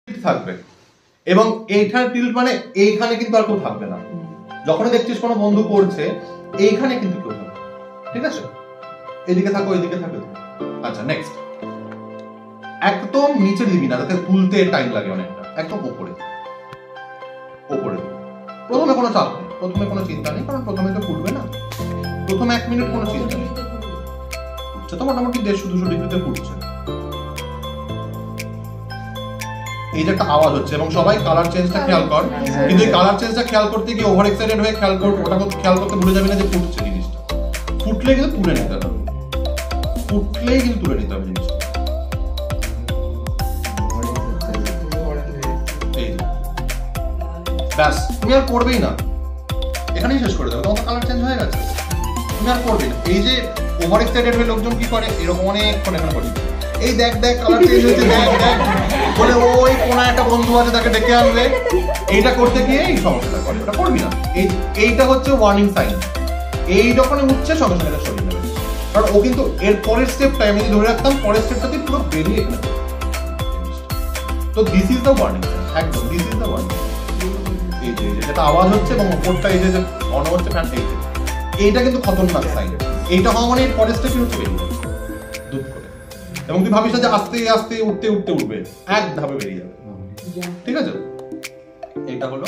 থাকবে এবং এইখানে টিল্ট মানে এইখানে কিন্তু আর কেউ থাকবে না। যখনই দেখছিস কোনো বন্ধু করছে এইখানে কিন্তু কেউ থাকবে, ঠিক আছে? এদিকে থাকো, এদিকে থাকো। আচ্ছা নেক্সট, একদম নিচে দিবি না, তাতে তুলতে টাইম লাগে অনেকটা। একদম উপরে উপরে। প্রথমে কোনো চাপ নেই, প্রথমে কোনো চিন্তা নেই, কারণ প্রথমে তো ফুটবে না। প্রথমে 1 মিনিট কোনো চিন্তা নেই, ফুটছে তো মোটামুটি 150-200 ডিগ্রিতে ফুটছে। এই যে একটা আওয়াজ হচ্ছে এবং সবাই কালার চেঞ্জটা খেয়াল কর, কিন্তু এই কালার চেঞ্জটা খেয়াল করতে গিয়ে ওভার এক্সাইটেড হয়ে খেয়াল কর, ওটা খেয়াল করতে ভুলে যাবি না যে ফুটছে জিনিসটা। ফুটলে কিন্তু তুলে নিতে হবে, ফুটলেই কিন্তু তুলে নিতে হবে জিনিসটা। ব্যাস, তুমি আর করবেই না, এখানেই শেষ করে দেবে, তোমার কালার চেঞ্জ হয়ে গেছে, তুমি আর করবে না। এই যে ওভার এক্সাইটেড হয়ে লোকজন কি করে, এরকম অনেকক্ষণ এখানে করে, এই দেখ দেখ কালার চেঞ্জ হয়েছে, দেখ দেখ বলে ওই কোন একটা বন্ধু আছে তাকে ডেকে আনবে, এইটা করতে গিয়ে এই সমস্যাটা করে, ওটা করবি না। এইটা হচ্ছে ওয়ার্নিং সাইন। এই যখন উঠছে সঙ্গে সঙ্গে সরিয়ে নেবে, কারণ ও কিন্তু এর পরের স্টেপটা আমি যদি ধরে রাখতাম, পরের স্টেপটাতে পুরো বেরিয়ে এখানে। তো this is the warning sign, একদম দিস ইজ দ্য ওয়ার্নিং। এই যে যেটা আওয়াজ হচ্ছে এবং ওপরটা এই যে অন হচ্ছে ফ্যান, এইটা কিন্তু খতরনাক সাইন। এইটা হওয়া মানে পরের স্টেপই হচ্ছে বেরিয়ে যাবে দুধ করে, এবং তুই ভাবিস না যে আস্তে আস্তে উঠতে উঠতে উঠবে, এক ধাপে বেরিয়ে যাবে, ঠিক আছে? এইটা হলো